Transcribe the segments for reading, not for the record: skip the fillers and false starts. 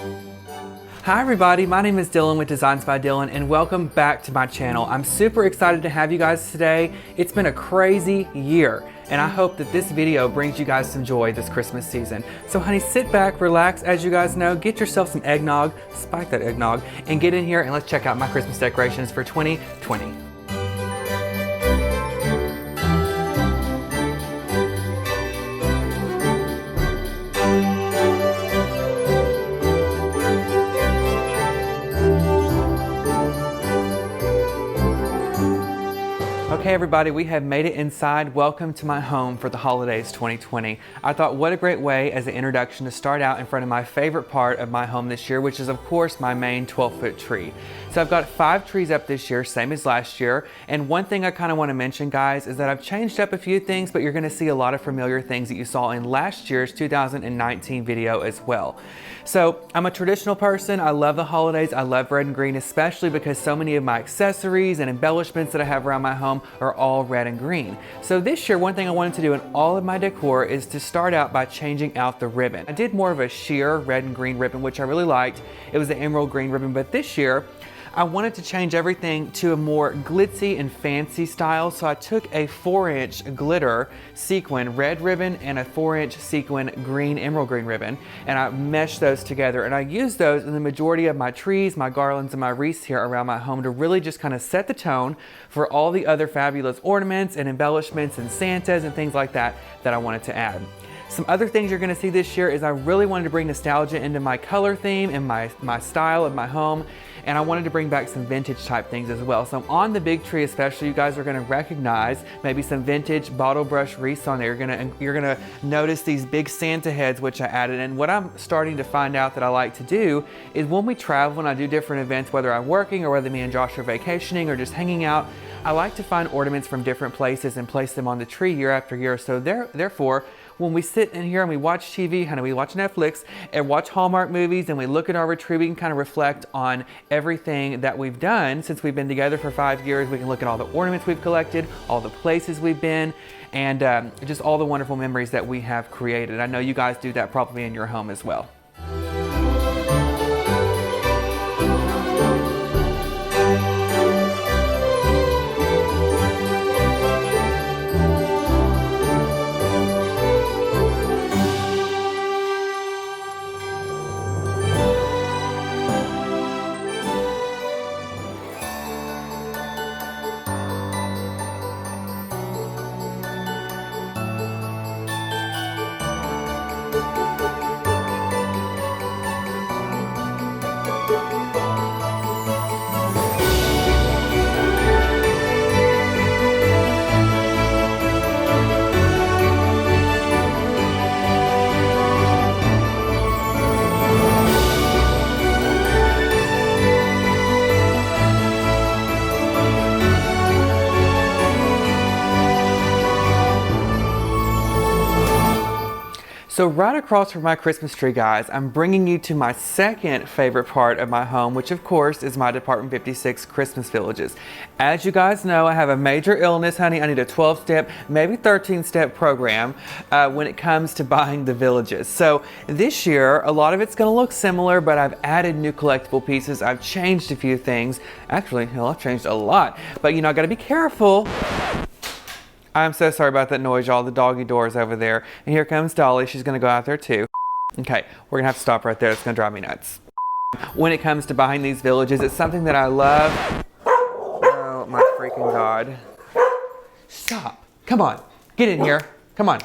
Hi everybody, my name is Dylan with Designs by Dylan and welcome back to my channel. I'm super excited to have you guys today. It's been a crazy year and I hope that this video brings you guys some joy this Christmas season. So honey, sit back, relax, as you guys know, get yourself some eggnog, spike that eggnog, and get in here and let's check out my Christmas decorations for 2020. Okay everybody, we have made it inside. Welcome to my home for the holidays 2020. I thought what a great way as an introduction to start out in front of my favorite part of my home this year, which is of course my main 12-foot tree. So I've got 5 trees up this year, same as last year. And one thing I kind of want to mention, guys, is that I've changed up a few things, but you're going to see a lot of familiar things that you saw in last year's 2019 video as well. So I'm a traditional person. I love the holidays. I love red and green, especially because so many of my accessories and embellishments that I have around my home are all red and green. So this year, one thing I wanted to do in all of my decor is to start out by changing out the ribbon. I did more of a sheer red and green ribbon, which I really liked. It was the emerald green ribbon, but this year, I wanted to change everything to a more glitzy and fancy style, so I took a 4-inch glitter sequin red ribbon and a 4-inch sequin green emerald green ribbon, and I meshed those together, and I used those in the majority of my trees, my garlands, and my wreaths here around my home to really just kind of set the tone for all the other fabulous ornaments and embellishments and Santas and things like that that I wanted to add. Some other things you're going to see this year is I really wanted to bring nostalgia into my color theme and my style of my home, and I wanted to bring back some vintage type things as well. So on the big tree especially, you guys are going to recognize maybe some vintage bottle brush wreaths on there. You're gonna notice these big Santa heads which I added, and what I'm starting to find out that I like to do is when we travel and I do different events, whether I'm working or whether me and Josh are vacationing or just hanging out, I like to find ornaments from different places and place them on the tree year after year. So therefore, when we sit in here and we watch TV, we watch Netflix and watch Hallmark movies and we look at our tree, we can kind of reflect on everything that we've done since we've been together for 5 years. We can look at all the ornaments we've collected, all the places we've been, and just all the wonderful memories that we have created. I know you guys do that probably in your home as well. So right across from my Christmas tree, guys, I'm bringing you to my second favorite part of my home, which of course is my Department 56 Christmas villages. As you guys know, I have a major illness, honey. I need a 12-step, maybe 13-step program when it comes to buying the villages. So this year, a lot of it's gonna look similar, but I've added new collectible pieces. I've changed a few things. Actually, hell, I've changed a lot, but you know, I gotta be careful. I'm so sorry about that noise, y'all. The doggy door is over there. And here comes Dolly. She's going to go out there too. Okay, we're going to have to stop right there. It's going to drive me nuts. When it comes to buying these villages, it's something that I love. Oh, my freaking God. Stop. Come on. Get in here. Come on.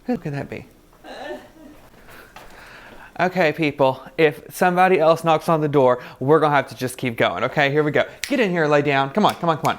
Who could that be? Okay, people. If somebody else knocks on the door, we're going to have to just keep going. Okay, here we go. Get in here, lay down. Come on, come on, come on.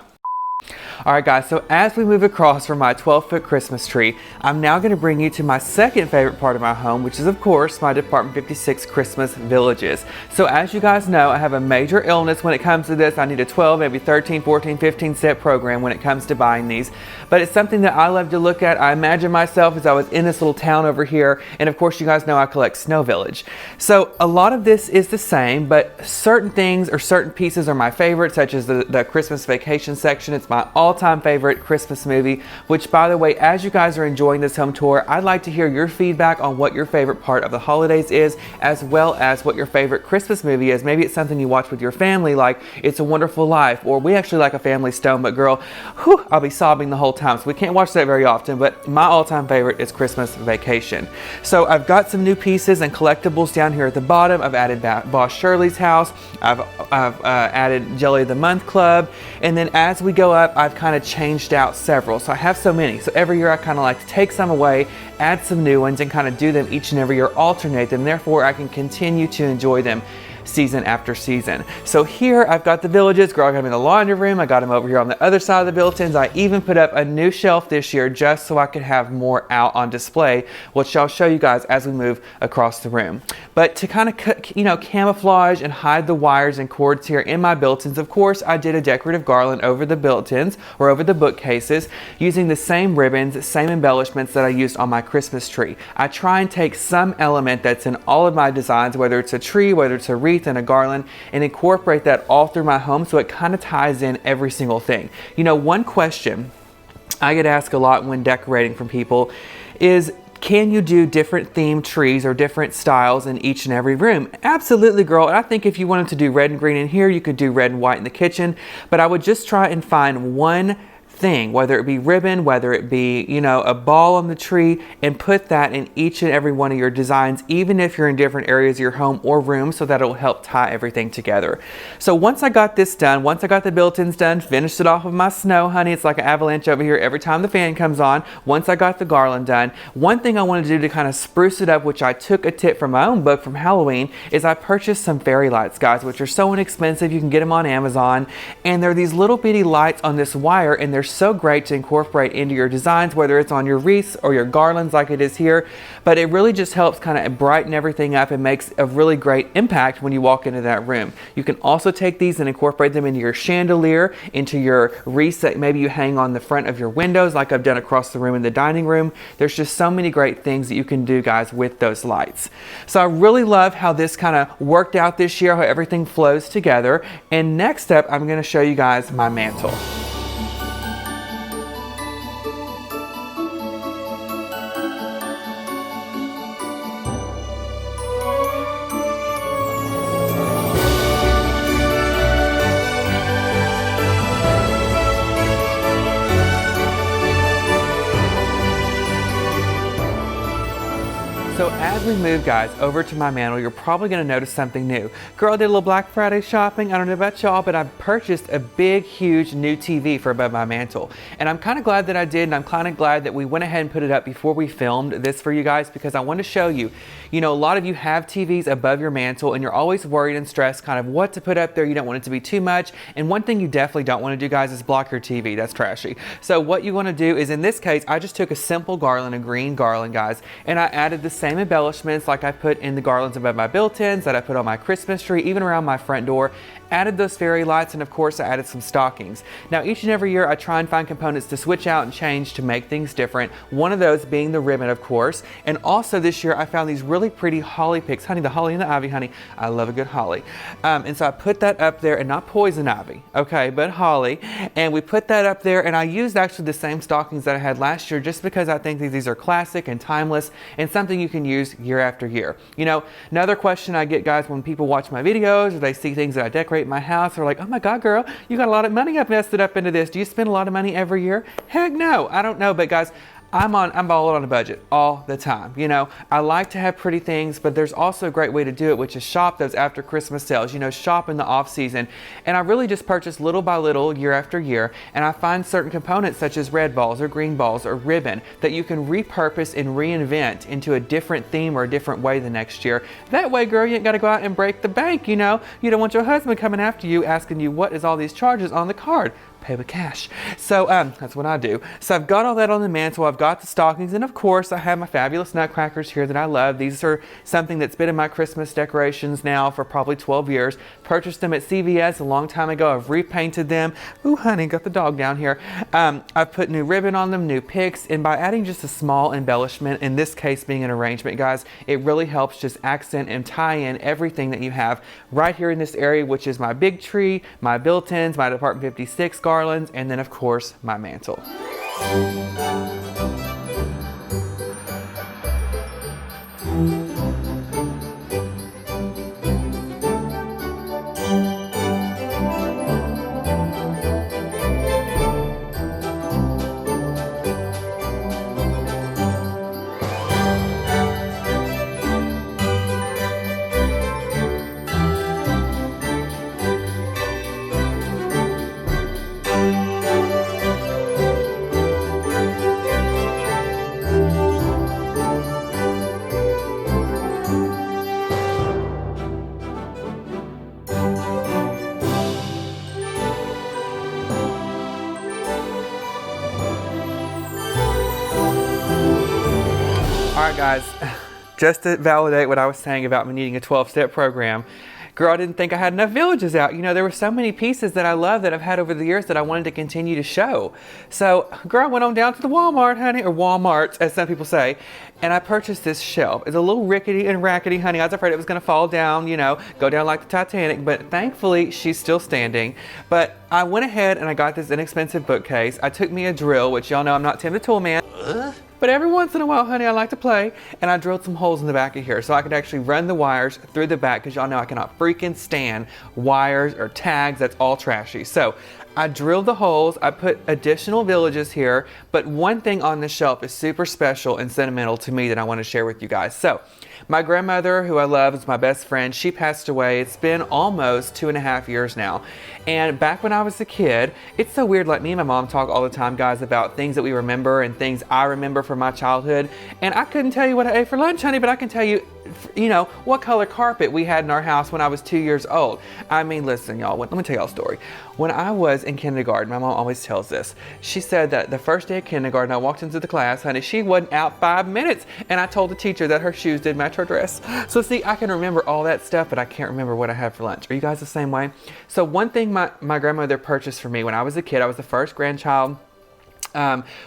All right, guys, so as we move across from my 12-foot Christmas tree, I'm now going to bring you to my second favorite part of my home, which is, of course, my Department 56 Christmas villages. So as you guys know, I have a major illness when it comes to this. I need a 12, maybe 13, 14, 15-step program when it comes to buying these. But it's something that I love to look at. I imagine myself as I was in this little town over here, and of course, you guys know I collect Snow Village. So a lot of this is the same, but certain things or certain pieces are my favorite, such as the Christmas vacation section. It's my all all-time favorite Christmas movie, which by the way, as you guys are enjoying this home tour, I'd like to hear your feedback on what your favorite part of the holidays is, as well as what your favorite Christmas movie is. Maybe it's something you watch with your family, like It's a Wonderful Life, or we actually like A Family Stone, but girl, whew, I'll be sobbing the whole time, so we can't watch that very often, but my all-time favorite is Christmas Vacation. So I've got some new pieces and collectibles down here at the bottom. I've added Boss Shirley's house, I've added Jelly of the Month Club, and then as we go up, I've kind of changed out several. So I have so many, so every year I kind of like to take some away, add some new ones, and kind of do them each and every year, alternate them, therefore I can continue to enjoy them season after season. So here I've got the villages. Girl, I got them in the laundry room. I got them over here on the other side of the built-ins. I even put up a new shelf this year just so I could have more out on display, which I'll show you guys as we move across the room. But to kind of, you know, camouflage and hide the wires and cords here in my built-ins, of course, I did a decorative garland over the built-ins or over the bookcases using the same ribbons, same embellishments that I used on my Christmas tree. I try and take some element that's in all of my designs, whether it's a tree, whether it's a wreath and a garland, and incorporate that all through my home so it kind of ties in every single thing. You know, one question I get asked a lot when decorating from people is, can you do different themed trees or different styles in each and every room? Absolutely, girl. And I think if you wanted to do red and green in here, you could do red and white in the kitchen, but I would just try and find one thing, whether it be ribbon, whether it be, you know, a ball on the tree, and put that in each and every one of your designs, even if you're in different areas of your home or room, so that it will help tie everything together. So once I got this done, once I got the built-ins done, finished it off with my snow, honey. It's like an avalanche over here every time the fan comes on. Once I got the garland done, one thing I wanted to do to kind of spruce it up, which I took a tip from my own book from Halloween, is I purchased some fairy lights, guys, which are so inexpensive. You can get them on Amazon, and they're these little bitty lights on this wire, and they're so great to incorporate into your designs, whether it's on your wreaths or your garlands like it is here. But it really just helps kind of brighten everything up and makes a really great impact when you walk into that room. You can also take these and incorporate them into your chandelier, into your wreaths that maybe you hang on the front of your windows, like I've done across the room in the dining room. There's just so many great things that you can do, guys, with those lights. So I really love how this kind of worked out this year, how everything flows together. And next up, I'm going to show you guys my mantle. So as we move, guys, over to my mantle, you're probably going to notice something new. Girl, I did a little Black Friday shopping. I don't know about y'all, but I purchased a big, huge new TV for above my mantle. And I'm kind of glad that I did, and I'm kind of glad that we went ahead and put it up before we filmed this for you guys, because I want to show you, you know, a lot of you have TVs above your mantle, and you're always worried and stressed kind of what to put up there. You don't want it to be too much. And one thing you definitely don't want to do, guys, is block your TV. That's trashy. So what you want to do is, in this case, I just took a simple garland, a green garland, guys, and I added the same embellishments like I put in the garlands above my built-ins, that I put on my Christmas tree, even around my front door. Added those fairy lights, and of course I added some stockings. Now each and every year I try and find components to switch out and change to make things different. One of those being the ribbon, of course. And also this year I found these really pretty holly picks. Honey, the holly and the ivy, honey. I love a good holly. And so I put that up there, and not poison ivy, okay, but holly. And we put that up there, and I used actually the same stockings that I had last year, just because I think that these are classic and timeless and something you can use year after year. You know, another question I get, guys, when people watch my videos or they see things that I decorate my house, they're like, oh my God, girl, you got a lot of money invested up into this. Do you spend a lot of money every year? Heck no, I don't know. But guys, I'm all on a budget all the time. You know, I like to have pretty things, but there's also a great way to do it, which is shop those after Christmas sales, you know, shop in the off season. And I really just purchase little by little, year after year, and I find certain components such as red balls or green balls or ribbon that you can repurpose and reinvent into a different theme or a different way the next year. That way, girl, you ain't got to go out and break the bank, you know. You don't want your husband coming after you asking you what is all these charges on the card. Pay with cash. So that's what I do. So I've got all that on the mantle. I've got the stockings, and of course I have my fabulous nutcrackers here that I love. These are something that's been in my Christmas decorations now for probably 12 years. Purchased them at CVS a long time ago. I've repainted them. Ooh, honey, got the dog down here. I've put new ribbon on them, new picks, and by adding just a small embellishment, in this case being an arrangement, guys, it really helps just accent and tie in everything that you have right here in this area, which is my big tree, my built-ins, my Department 56 garlands, and then of course my mantle. All right, guys, just to validate what I was saying about me needing a 12-step program, girl, I didn't think I had enough villages out. You know, there were so many pieces that I love that I've had over the years that I wanted to continue to show. So, girl, I went on down to the Walmart, honey, or Walmart, as some people say, and I purchased this shelf. It's a little rickety and rackety, honey. I was afraid it was gonna fall down, you know, go down like the Titanic, but thankfully she's still standing. But I went ahead and I got this inexpensive bookcase. I took me a drill, which y'all know I'm not Tim the Tool Man. But every once in a while, honey, I like to play, and I drilled some holes in the back of here so I could actually run the wires through the back, because y'all know I cannot freaking stand wires or tags. That's all trashy. So I drilled the holes, I put additional villages here, but one thing on this shelf is super special and sentimental to me that I want to share with you guys. So my grandmother, who I love, is my best friend. She passed away. It's been almost 2.5 years now. And back when I was a kid, it's so weird, like me and my mom talk all the time, guys, about things that we remember and things I remember from my childhood. And I couldn't tell you what I ate for lunch, honey, but I can tell you, you know, what color carpet we had in our house when I was 2 years old. I mean, listen, y'all, let me tell y'all a story. When I was in kindergarten, my mom always tells this. She said that the first day of kindergarten, I walked into the class, honey, she wasn't out 5 minutes, and I told the teacher that her shoes did match her dress. So see, I can remember all that stuff, but I can't remember what I had for lunch. Are you guys the same way? So one thing my grandmother purchased for me when I was a kid, I was the first grandchild,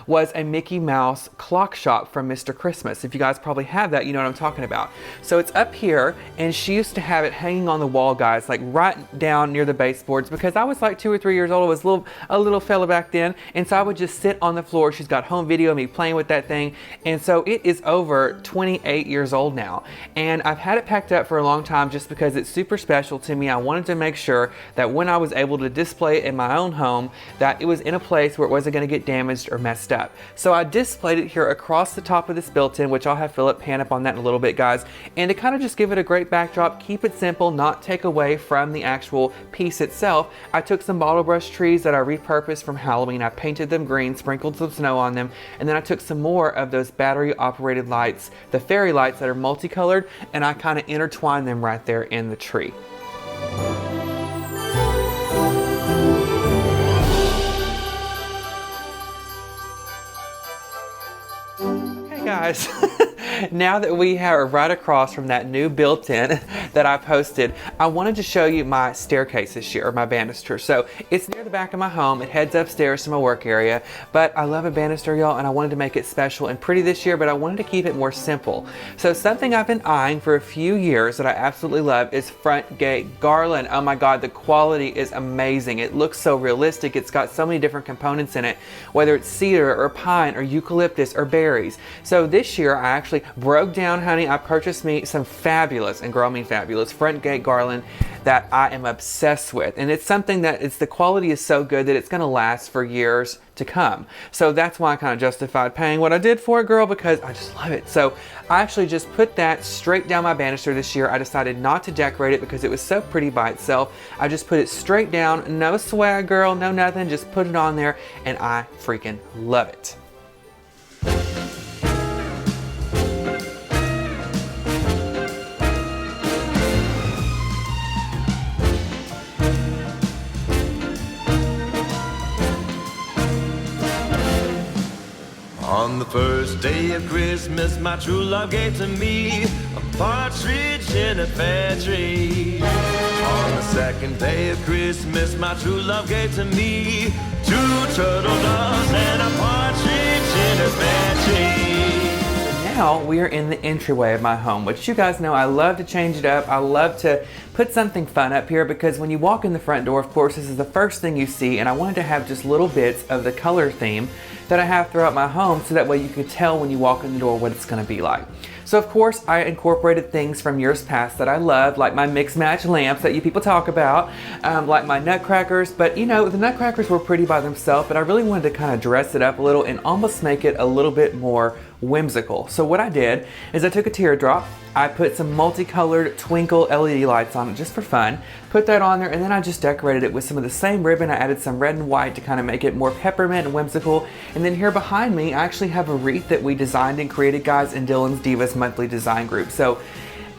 was a Mickey Mouse clock shop from Mr. Christmas. If you guys probably have that, you know what I'm talking about. So it's up here, and she used to have it hanging on the wall, guys, like right down near the baseboards, because I was like 2 or 3 years old. I was a little fella back then, and so I would just sit on the floor. She's got home video of me playing with that thing, and so it is over 28 years old now, and I've had it packed up for a long time just because it's super special to me. I wanted to make sure that when I was able to display it in my own home, that it was in a place where it wasn't going to get damaged or messed up. So I displayed it here across the top of this built-in, which I'll have Philip pan up on that in a little bit, guys, and to kind of just give it a great backdrop, keep it simple, not take away from the actual piece itself. I took some bottle brush trees that I repurposed from Halloween. I painted them green, sprinkled some snow on them, and then I took some more of those battery operated lights, the fairy lights that are multicolored, and I kind of intertwined them right there in the tree. Guys, now that we are right across from that new built-in that I posted, I wanted to show you my staircase this year, or my banister. So it's near the back of my home. It heads upstairs to my work area, but I love a banister, y'all, and I wanted to make it special and pretty this year, but I wanted to keep it more simple. So something I've been eyeing for a few years that I absolutely love is front gate garland. Oh my God, the quality is amazing. It looks so realistic. It's got so many different components in it, whether it's cedar or pine or eucalyptus or berries. So this year I actually broke down, honey, I purchased me some fabulous, and girl, I mean fabulous, front gate garland that I am obsessed with. And it's something that the quality is so good that it's gonna last for years to come. So that's why I kind of justified paying what I did for it, girl, because I just love it. So I actually just put that straight down my banister this year. I decided not to decorate it because it was so pretty by itself. I just put it straight down, no swag, girl, no nothing, just put it on there, and I freaking love it. On the first day of Christmas, my true love gave to me a partridge in a pear tree. On the second day of Christmas, my true love gave to me 2 turtle doves and a partridge in a pear tree. now we are in the entryway of my home, which you guys know I love to change it up. I love to put something fun up here because when you walk in the front door, of course, this is the first thing you see, and I wanted to have just little bits of the color theme that I have throughout my home so that way you could tell when you walk in the door what it's going to be like. So of course I incorporated things from years past that I love, like my mix match lamps that you people talk about, like my nutcrackers, but you know, the nutcrackers were pretty by themselves, but I really wanted to kind of dress it up a little and almost make it a little bit more whimsical. So what I did is I took a teardrop, I put some multicolored twinkle LED lights on it just for fun, put that on there, and then I just decorated it with some of the same ribbon. I added some red and white to kind of make it more peppermint and whimsical. And then here behind me, I actually have a wreath that we designed and created, guys, in Dylan's Divas monthly design group. So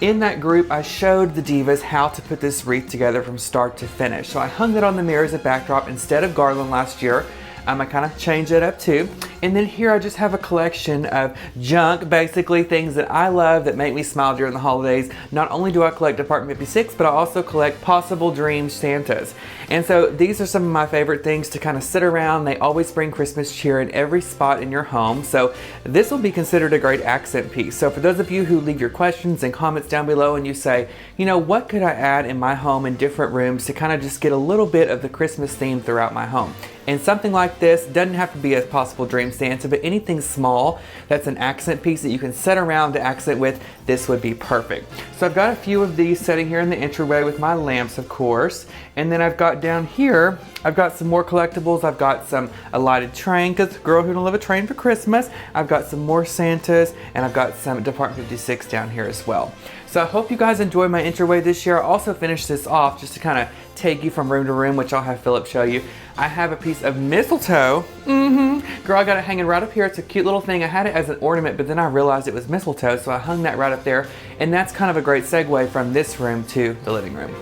in that group, I showed the Divas how to put this wreath together from start to finish. So I hung it on the mirror as a backdrop instead of Garland last year. I kind of changed it up too. And then here I just have a collection of junk, basically things that I love that make me smile during the holidays. Not only do I collect Department 56, but I also collect Possible Dreams Santas. And so these are some of my favorite things to kind of sit around. They always bring Christmas cheer in every spot in your home. So this will be considered a great accent piece. So for those of you who leave your questions and comments down below and you say, you know, what could I add in my home in different rooms to kind of just get a little bit of the Christmas theme throughout my home? And something like this doesn't have to be a Possible Dream Santa, but anything small that's an accent piece that you can set around to accent with, this would be perfect. So I've got a few of these sitting here in the entryway with my lamps, of course. And then I've got down here, I've got some more collectibles. I've got a lighted train, because girl who don't love a train for Christmas. I've got some more Santas, and I've got some Department 56 down here as well. So I hope you guys enjoy my entryway this year. I also finished this off just to kind of take you from room to room, which I'll have Philip show you. I have a piece of mistletoe. Girl, I got it hanging right up here. It's a cute little thing. I had it as an ornament, but then I realized it was mistletoe, so I hung that right up there. And that's kind of a great segue from this room to the living room.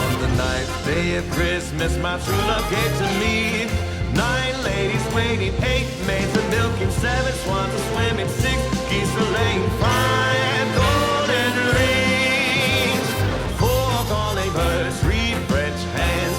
On the ninth day of Christmas, my true love gave to me 9 ladies waiting, 8 maids a milking, 7 swans a swimming, 6 geese a laying, 5 golden rings, 4 calling birds, 3 French hens,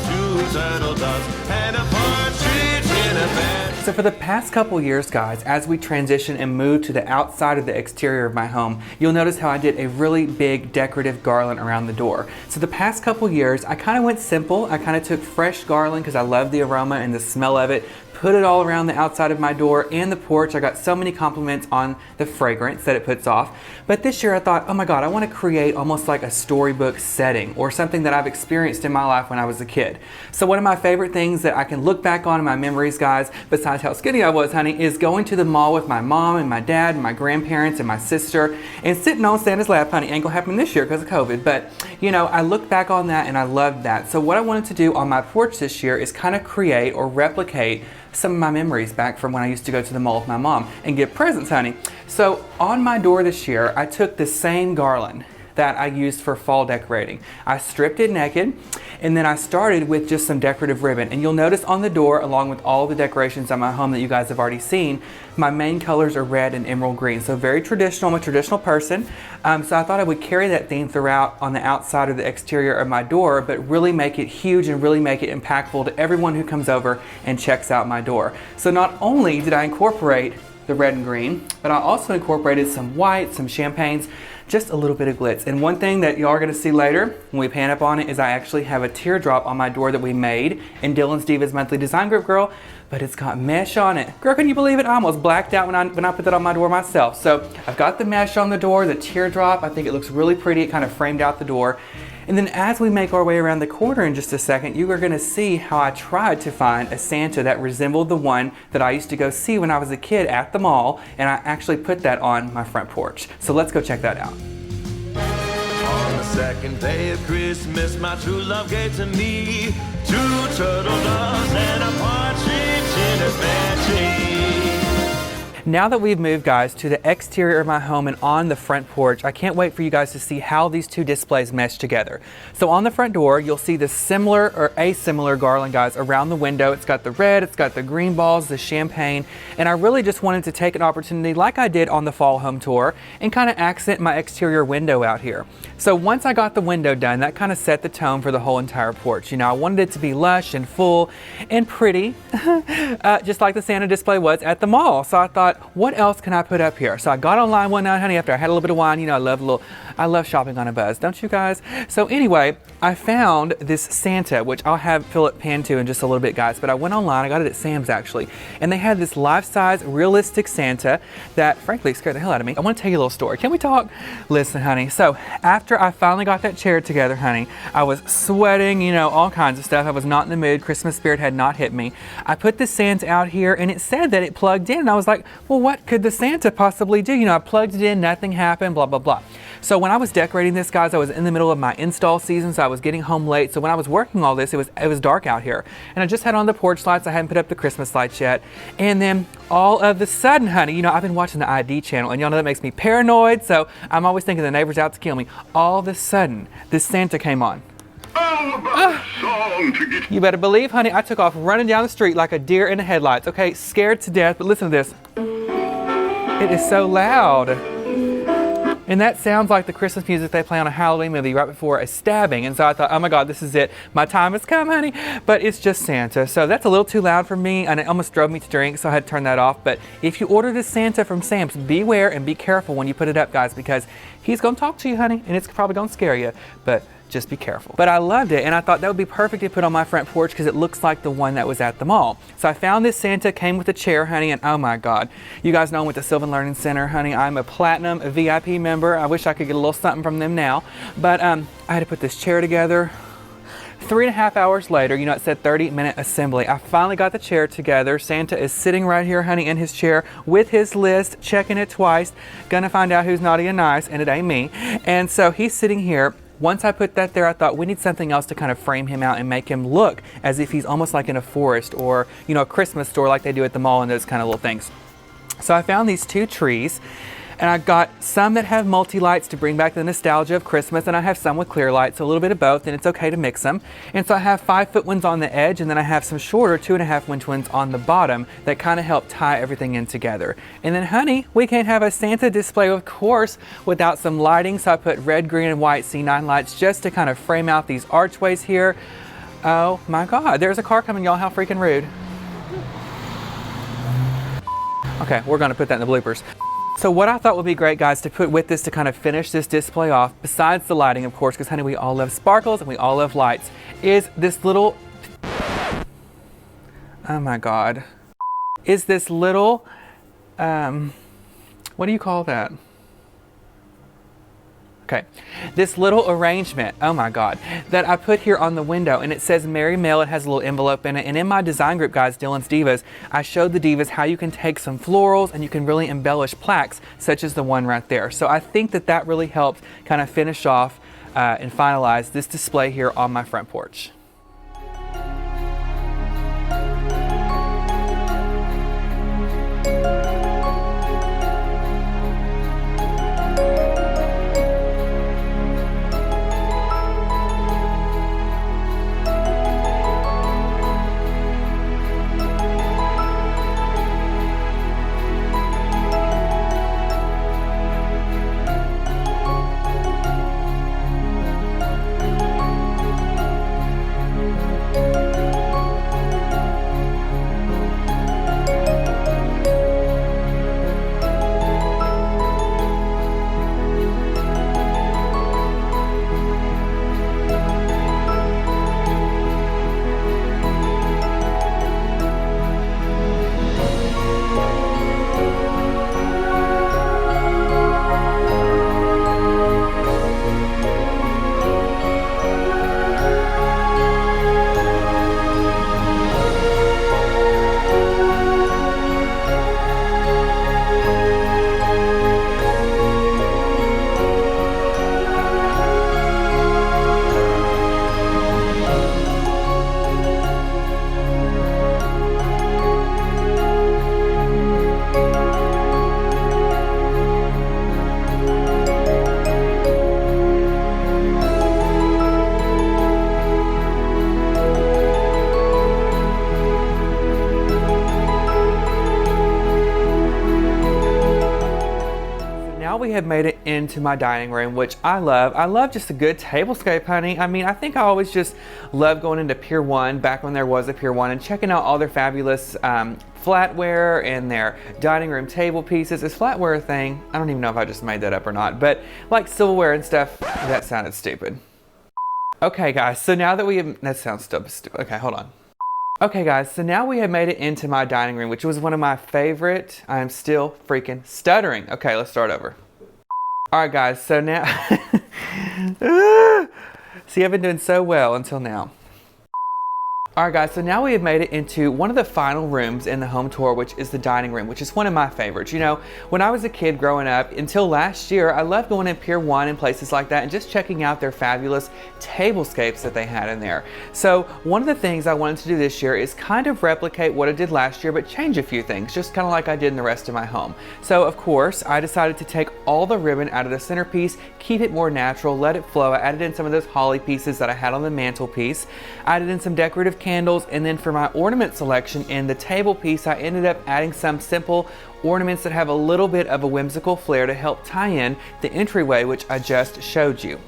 2 turtle doves, and a partridge in a pear. So for the past couple years, guys, as we transition and move to the outside of the exterior of my home, you'll notice how I did a really big decorative garland around the door. So the past couple years, I kind of went simple. I kind of took fresh garland because I love the aroma and the smell of it, put it all around the outside of my door and the porch. I got so many compliments on the fragrance that it puts off. But this year I thought, oh my God, I want to create almost like a storybook setting or something that I've experienced in my life when I was a kid. So one of my favorite things that I can look back on in my memories, guys, besides how skinny I was, honey, is going to the mall with my mom and my dad and my grandparents and my sister and sitting on Santa's lap. Honey, ain't gonna happen this year because of COVID, but you know, I look back on that and I loved that. So what I wanted to do on my porch this year is kind of create or replicate some of my memories back from when I used to go to the mall with my mom and get presents, honey. So on my door this year, I took the same garland that I used for fall decorating. I stripped it naked, and then I started with just some decorative ribbon. And you'll notice on the door, along with all the decorations on my home that you guys have already seen, my main colors are red and emerald green. So very traditional. I'm a traditional person. So I thought I would carry that theme throughout on the outside of the exterior of my door, but really make it huge and really make it impactful to everyone who comes over and checks out my door. So not only did I incorporate the red and green, but I also incorporated some white, some champagnes, just a little bit of glitz. And one thing that you are gonna see later when we pan up on it is I actually have a teardrop on my door that we made in Dylan's Divas monthly design group, girl, but it's got mesh on it. Girl, can you believe it? I almost blacked out when I put that on my door myself. So I've got the mesh on the door, the teardrop. I think it looks really pretty. It kind of framed out the door. And then as we make our way around the corner in just a second, you are gonna see how I tried to find a Santa that resembled the one that I used to go see when I was a kid at the mall, and I actually put that on my front porch. So let's go check that out. On the second day of Christmas, my true love gave to me 2 turtle doves and a partridge in a pear tree. Now that we've moved, guys, to the exterior of my home and on the front porch, I can't wait for you guys to see how these two displays mesh together. So on the front door, you'll see the similar or asimilar garland, guys, around the window. It's got the red, it's got the green balls, the champagne, and I really just wanted to take an opportunity like I did on the fall home tour and kind of accent my exterior window out here. So once I got the window done, that kind of set the tone for the whole entire porch. You know, I wanted it to be lush and full and pretty, just like the Santa display was at the mall. So I thought, thought, what else can I put up here? So I got online one night, honey, after I had a little bit of wine. You know, I love shopping on a buzz, don't you guys? So anyway, I found this Santa, which I'll have Philip pan to in just a little bit, guys. But I went online, I got it at Sam's actually, and they had this life-size, realistic Santa that frankly scared the hell out of me. I want to tell you a little story. Can we talk? Listen, honey. So after I finally got that chair together, honey, I was sweating, you know, all kinds of stuff. I was not in the mood. Christmas spirit had not hit me. I put the Santa out here and it said that it plugged in. And I was like, well, what could the Santa possibly do? You know, I plugged it in, nothing happened, blah, blah, blah. So when I was decorating this, guys, I was in the middle of my install season, so I was getting home late. So when I was working all this, it was dark out here. And I just had on the porch lights. I hadn't put up the Christmas lights yet. And then all of a sudden, honey, you know, I've been watching the ID channel, and y'all know that makes me paranoid. So I'm always thinking the neighbor's out to kill me. All of a sudden, this Santa came on. You better believe, honey, I took off running down the street like a deer in the headlights, okay? Scared to death, but listen to this. It is so loud. And that sounds like the Christmas music they play on a Halloween movie right before a stabbing. And so I thought, oh my God, this is it. My time has come, honey. But it's just Santa. So that's a little too loud for me, and it almost drove me to drink, so I had to turn that off. But if you order this Santa from Sam's, beware and be careful when you put it up, guys, because he's going to talk to you, honey, and it's probably going to scare you. But just be careful. But I loved it, and I thought that would be perfect to put on my front porch because it looks like the one that was at the mall. So I found this Santa, came with a chair, honey, and oh my God. You guys know I'm with the Sylvan Learning Center, honey. I'm a platinum VIP member. I wish I could get a little something from them now. But I had to put this chair together. 3.5 hours later, you know, it said 30-minute assembly. I finally got the chair together. Santa is sitting right here, honey, in his chair with his list, checking it twice. Gonna find out who's naughty and nice, and it ain't me. And so he's sitting here. Once I put that there, I thought we need something else to kind of frame him out and make him look as if he's almost like in a forest or, you know, a Christmas store like they do at the mall and those kind of little things. So I found these 2 trees, and I got some that have multi-lights to bring back the nostalgia of Christmas, and I have some with clear lights, so a little bit of both, and it's okay to mix them. And so I have 5-foot ones on the edge, and then I have some shorter 2.5-inch ones on the bottom that kind of help tie everything in together. And then, honey, we can't have a Santa display, of course, without some lighting, so I put red, green, and white C9 lights just to kind of frame out these archways here. Oh my God, there's a car coming, y'all. How freaking rude. Okay, we're gonna put that in the bloopers. So what I thought would be great, guys, to put with this to kind of finish this display off, besides the lighting, of course, because honey, we all love sparkles and we all love lights, is this little, oh my God, is this little, what do you call that? Okay, this little arrangement, oh my God, that I put here on the window, and it says Merry Mail. It has a little envelope in it, and in my design group, guys, Dylan's Divas, I showed the divas how you can take some florals and you can really embellish plaques such as the one right there. So I think that that really helped kind of finish off and finalize this display here on my front porch. have made it into my dining room, which I love. I love just a good tablescape, honey. I mean, I think I always just love going into Pier 1, back when there was a Pier 1, and checking out all their fabulous flatware and their dining room table pieces. Is flatware a thing? I don't even know if I just made that up or not, but like silverware and stuff, that sounded stupid. Okay guys, so now that we have, that sounds stupid. Okay, hold on. Okay guys, so now we have made it into my dining room, which was one of my favorite. I am still freaking stuttering. Okay, let's start over. All right guys, so now, see, I've been doing so well until now. Alright guys, so now we have made it into one of the final rooms in the home tour, which is the dining room, which is one of my favorites. You know, when I was a kid growing up, until last year, I loved going in Pier 1 and places like that and just checking out their fabulous tablescapes that they had in there. So one of the things I wanted to do this year is kind of replicate what I did last year, but change a few things, just kind of like I did in the rest of my home. So of course, I decided to take all the ribbon out of the centerpiece, keep it more natural, let it flow. I added in some of those holly pieces that I had on the mantelpiece. I added in some decorative candles, and then for my ornament selection in the table piece, I ended up adding some simple ornaments that have a little bit of a whimsical flair to help tie in the entryway, which I just showed you.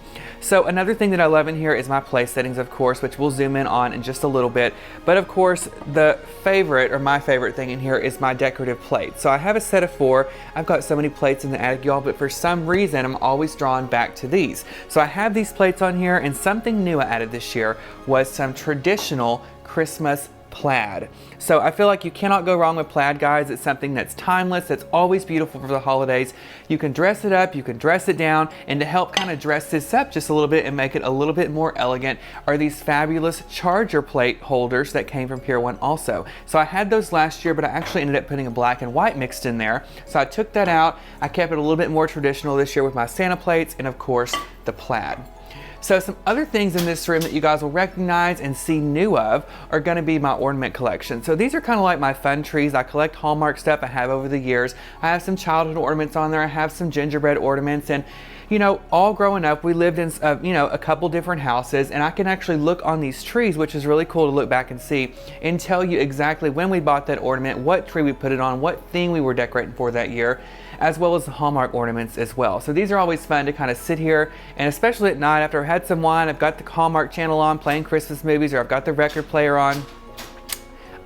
So another thing that I love in here is my place settings, of course, which we'll zoom in on in just a little bit. But of course, the favorite, or my favorite thing in here, is my decorative plate. So I have a set of 4. I've got so many plates in the attic, y'all, but for some reason, I'm always drawn back to these. So I have these plates on here, and something new I added this year was some traditional Christmas plaid. So I feel like you cannot go wrong with plaid, guys. It's something that's timeless, that's always beautiful for the holidays. You can dress it up, you can dress it down, and to help kind of dress this up just a little bit and make it a little bit more elegant are these fabulous charger plate holders that came from Pier 1 also. So I had those last year, but I actually ended up putting a black and white mixed in there. So I took that out. I kept it a little bit more traditional this year with my Santa plates and of course the plaid. So some other things in this room that you guys will recognize and see new of are going to be my ornament collection. So these are kind of like my fun trees. I collect Hallmark stuff I have over the years. I have some childhood ornaments on there. I have some gingerbread ornaments, and you know, all growing up, we lived in you know, a couple different houses, and I can actually look on these trees, which is really cool to look back and see, and tell you exactly when we bought that ornament, what tree we put it on, what theme we were decorating for that year, as well as the Hallmark ornaments as well. So these are always fun to kind of sit here, and especially at night after I've had some wine, I've got the Hallmark channel on playing Christmas movies, or I've got the record player on.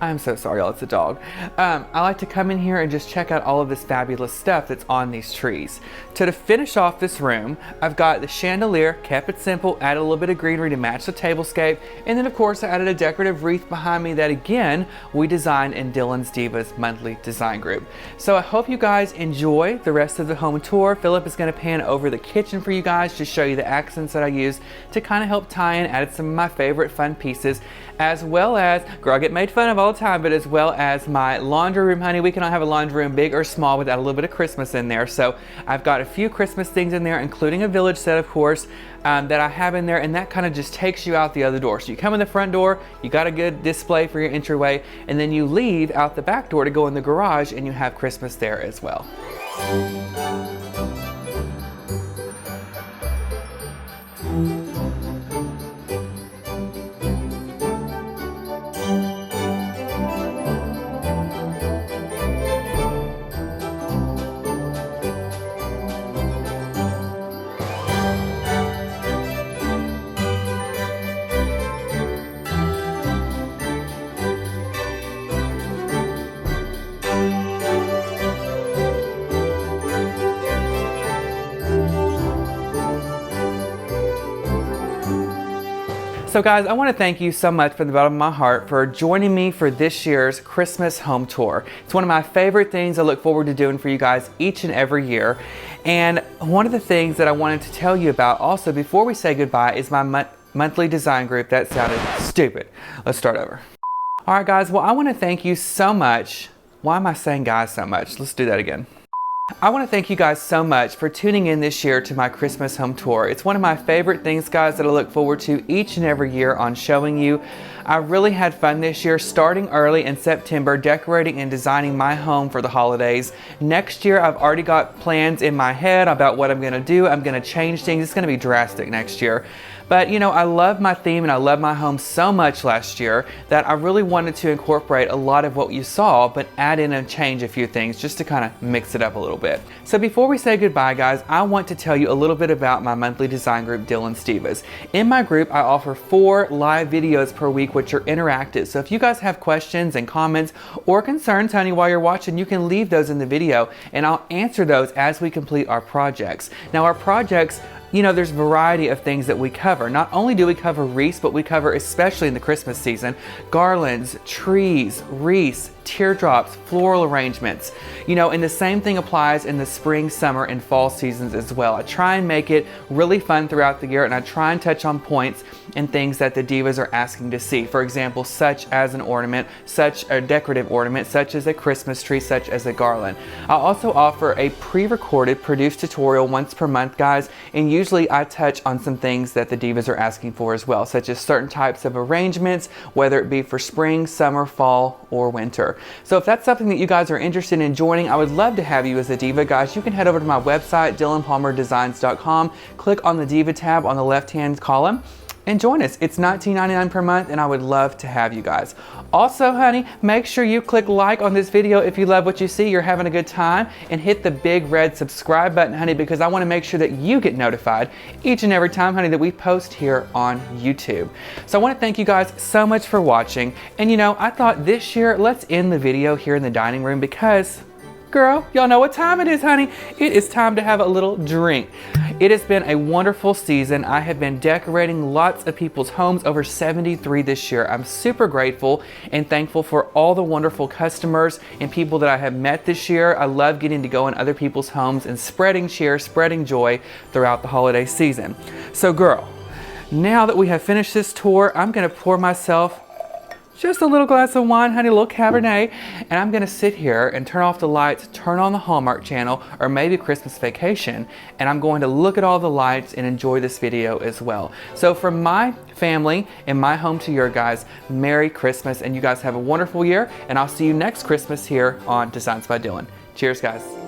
I'm so sorry, y'all, it's a dog. I like to come in here and just check out all of this fabulous stuff that's on these trees. To finish off this room, I've got the chandelier, kept it simple, added a little bit of greenery to match the tablescape, and then of course I added a decorative wreath behind me that again, we designed in Dylan's Divas monthly design group. So I hope you guys enjoy the rest of the home tour. Philip is gonna pan over the kitchen for you guys to show you the accents that I used to kind of help tie in, added some of my favorite fun pieces, as well as, girl, I get made fun of all the time, but as well as my laundry room, honey. We cannot have a laundry room big or small without a little bit of Christmas in there. So I've got a few Christmas things in there, including a village set, of course, that I have in there, and that kind of just takes you out the other door. So you come in the front door, you got a good display for your entryway, and then you leave out the back door to go in the garage, and you have Christmas there as well. So guys, I want to thank you so much from the bottom of my heart for joining me for this year's Christmas home tour. It's one of my favorite things I look forward to doing for you guys each and every year. And one of the things that I wanted to tell you about also before we say goodbye is my monthly design group. That sounded stupid. Let's start over. All right guys, well I want to thank you so much. Why am I saying guys so much? Let's do that again. I want to thank you guys so much for tuning in this year to my Christmas home tour. It's one of my favorite things, guys, that I look forward to each and every year on showing you. I really had fun this year, starting early in September, decorating and designing my home for the holidays. Next year, I've already got plans in my head about what I'm going to do. I'm going to change things. It's going to be drastic next year. But you know, I love my theme and I love my home so much last year that I really wanted to incorporate a lot of what you saw, but add in and change a few things just to kind of mix it up a little little bit. So before we say goodbye, guys, I want to tell you a little bit about my monthly design group, Dylan's Divas. In my group, I offer 4 live videos per week, which are interactive. So if you guys have questions and comments or concerns, honey, while you're watching, you can leave those in the video and I'll answer those as we complete our projects. Now, our projects, you know, there's a variety of things that we cover. Not only do we cover wreaths, but we cover, especially in the Christmas season, garlands, trees, wreaths, teardrops, floral arrangements. You know, and the same thing applies in the spring, summer, and fall seasons as well. I try and make it really fun throughout the year, and I try and touch on points and things that the divas are asking to see. For example, such as an ornament, such a decorative ornament, such as a Christmas tree, such as a garland. I also offer a pre-recorded produced tutorial once per month, guys, and usually I touch on some things that the divas are asking for as well, such as certain types of arrangements, whether it be for spring, summer, fall, or winter. So if that's something that you guys are interested in joining, I would love to have you as a diva, guys. You can head over to my website, dylanpalmerdesigns.com, click on the Diva tab on the left-hand column, and join us. It's $19.99 per month, and I would love to have you guys. Also, honey, make sure you click like on this video if you love what you see, you're having a good time, and hit the big red subscribe button, honey, because I want to make sure that you get notified each and every time, honey, that we post here on YouTube. So I want to thank you guys so much for watching, and you know, I thought this year, let's end the video here in the dining room because, girl, y'all know what time it is, honey. It is time to have a little drink. It has been a wonderful season. I have been decorating lots of people's homes, over 73 this year. I'm super grateful and thankful for all the wonderful customers and people that I have met this year. I love getting to go in other people's homes and spreading cheer, spreading joy throughout the holiday season. So girl, now that we have finished this tour, I'm gonna pour myself just a little glass of wine, honey, a little Cabernet, and I'm gonna sit here and turn off the lights, turn on the Hallmark Channel, or maybe Christmas Vacation, and I'm going to look at all the lights and enjoy this video as well. So from my family and my home to your guys, Merry Christmas, and you guys have a wonderful year, and I'll see you next Christmas here on Designs by Dylan. Cheers, guys.